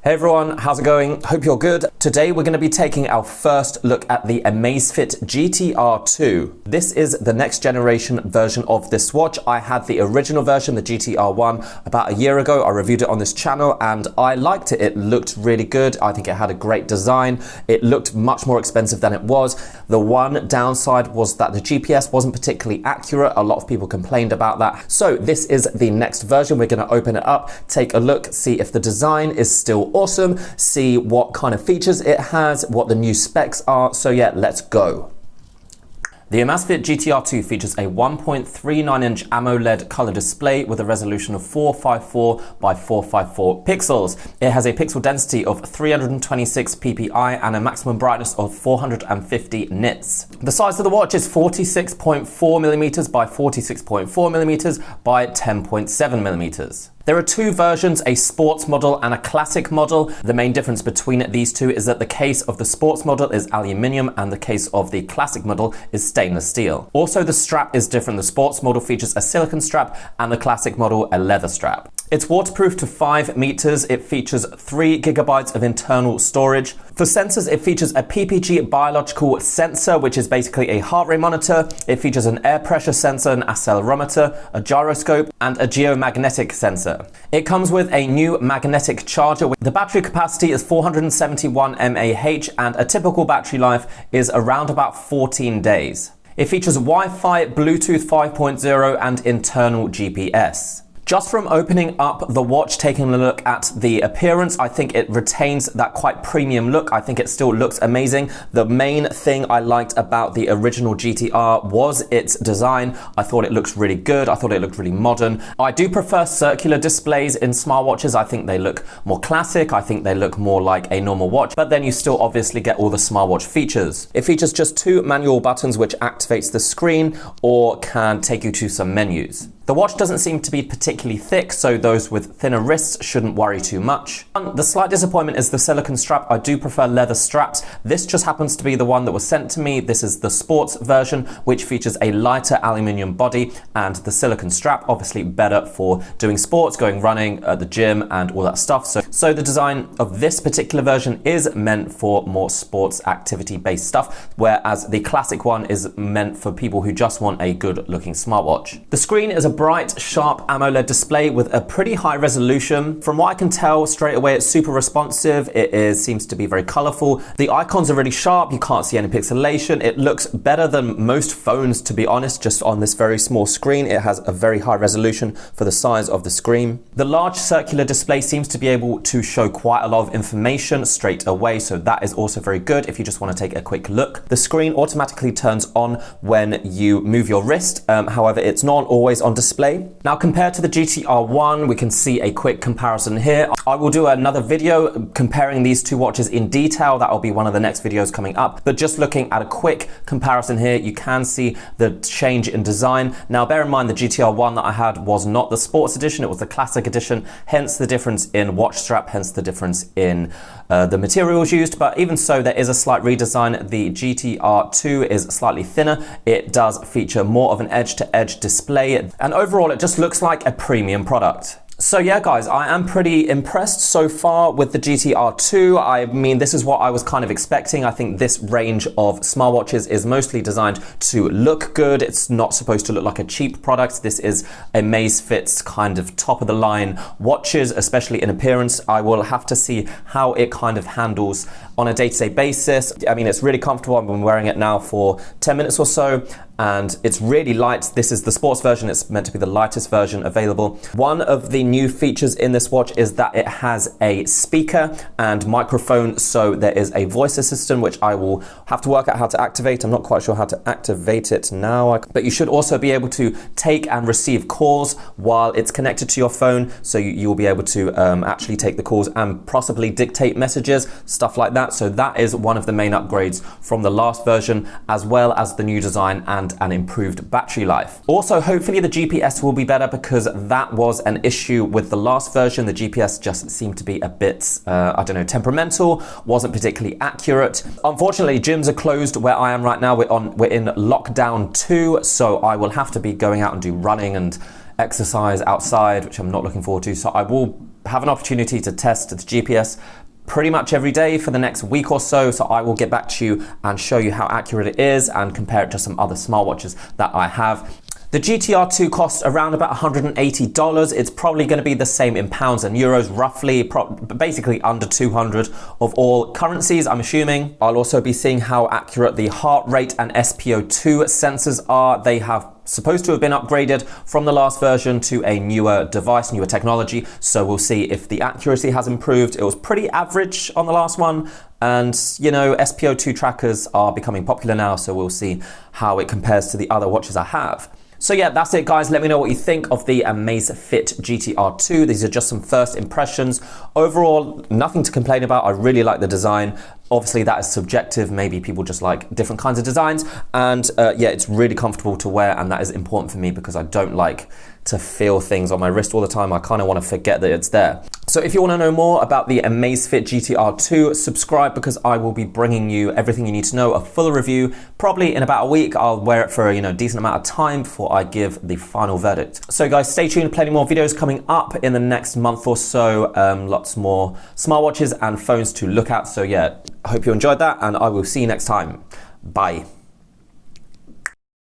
Hey everyone, how's it going? Hope you're good. Today we're going to be taking our first look at the Amazfit GTR 2. This is the next generation version of this watch. I had the original version, the GTR 1, about a year ago. I reviewed it on this channel and I liked it. It looked really good. I think it had a great design. It looked much more expensive than it was. The one downside was that the GPS wasn't particularly accurate. A lot of people complained about that. So this is the next version. We're going to open it up, take a look, see if the design is still awesome, see what kind of features it has, what the new specs are. So yeah, let's go. The Amazfit GTR 2 features a 1.39-inch AMOLED color display with a resolution of 454 by 454 pixels. It has a pixel density of 326 ppi and a maximum brightness of 450 nits. The size of the watch is 46.4 millimeters by 46.4 millimeters by 10.7 millimeters. There are two versions, a sports model and a classic model. The main difference between these two is that the case of the sports model is aluminium and the case of the classic model is stainless steel. Also, the strap is different. The sports model features a silicone strap and the classic model a leather strap. It's waterproof to 5 meters. It features 3 gigabytes of internal storage. For sensors, it features a PPG biological sensor, which is basically a heart rate monitor. It features an air pressure sensor, an accelerometer, a gyroscope, and a geomagnetic sensor. It comes with a new magnetic charger. The battery capacity is 471 mAh, and a typical battery life is around about 14 days. It features Wi-Fi, Bluetooth 5.0, and internal GPS. Just from opening up the watch, taking a look at the appearance, I think it retains that quite premium look. I think it still looks amazing. The main thing I liked about the original GTR was its design. I thought it looks really good. I thought it looked really modern. I do prefer circular displays in smartwatches. I think they look more classic. I think they look more like a normal watch, but then you still obviously get all the smartwatch features. It features just 2 manual buttons which activates the screen or can take you to some menus. The watch doesn't seem to be particularly thick, so those with thinner wrists shouldn't worry too much. The slight disappointment is the silicone strap. I do prefer leather straps. This just happens to be the one that was sent to me. This is the sports version, which features a lighter aluminium body and the silicone strap, obviously better for doing sports, going running at the gym and all that stuff. So the design of this particular version is meant for more sports activity-based stuff, whereas the classic one is meant for people who just want a good-looking smartwatch. The screen is a bright, sharp AMOLED display with a pretty high resolution. From what I can tell straight away, it's super responsive. Seems to be very colorful. The icons are really sharp. You can't see any pixelation. It looks better than most phones, to be honest, just on this very small screen. It has a very high resolution for the size of the screen. The large circular display seems to be able to show quite a lot of information straight away, so that is also very good if you just want to take a quick look. The screen automatically turns on when you move your wrist. However, it's not always on display. Now, compared to the GTR 1, we can see a quick comparison here. I will do another video comparing these two watches in detail. That will be one of the next videos coming up. But just looking at a quick comparison here, you can see the change in design. Now, bear in mind the GTR 1 that I had was not the sports edition, it was the classic edition, hence the difference in watch strap, hence the difference in the materials used. But even so, there is a slight redesign. The GTR 2 is slightly thinner. It does feature more of an edge-to-edge display, and overall it just looks like a premium product. So yeah, guys, I am pretty impressed so far with the GTR 2. I mean, this is what I was kind of expecting. I think this range of smartwatches is mostly designed to look good. It's not supposed to look like a cheap product. This is Amazfit's kind of top of the line watches, especially in appearance. I will have to see how it kind of handles on a day-to-day basis. I mean, it's really comfortable. I've been wearing it now for 10 minutes or so, and it's really light. This is the sports version. It's meant to be the lightest version available. One of the new features in this watch is that it has a speaker and microphone, so there is a voice assistant, which I will have to work out how to activate. I'm not quite sure how to activate it now, but you should also be able to take and receive calls while it's connected to your phone, so you will be able to actually take the calls and possibly dictate messages, stuff like that. So that is one of the main upgrades from the last version, as well as the new design and an improved battery life. Also, hopefully the GPS will be better, because that was an issue with the last version. The GPS just seemed to be a bit, I don't know, temperamental, wasn't particularly accurate. Unfortunately, gyms are closed where I am right now. We're in lockdown 2, so I will have to be going out and do running and exercise outside, which I'm not looking forward to. So I will have an opportunity to test the GPS pretty much every day for the next week or so. So I will get back to you and show you how accurate it is and compare it to some other smartwatches that I have. The GTR 2 costs around about $180. It's probably going to be the same in pounds and euros, roughly, basically under 200 of all currencies, I'm assuming. I'll also be seeing how accurate the heart rate and SpO2 sensors are. They have supposed to have been upgraded from the last version to a newer device, newer technology. So we'll see if the accuracy has improved. It was pretty average on the last one. And, you know, SpO2 trackers are becoming popular now. So we'll see how it compares to the other watches I have. So yeah, that's it, guys. Let me know what you think of the Amazfit GTR 2. These are just some first impressions. Overall, nothing to complain about. I really like the design. Obviously, that is subjective. Maybe people just like different kinds of designs. And yeah, it's really comfortable to wear, and that is important for me because I don't like to feel things on my wrist all the time. I kind of want to forget that it's there. So if you want to know more about the Amazfit GTR 2, subscribe because I will be bringing you everything you need to know, a full review, probably in about a week. I'll wear it for a decent amount of time before I give the final verdict. So guys, stay tuned, plenty more videos coming up in the next month or so. Lots more smartwatches and phones to look at. So yeah, I hope you enjoyed that and I will see you next time. Bye.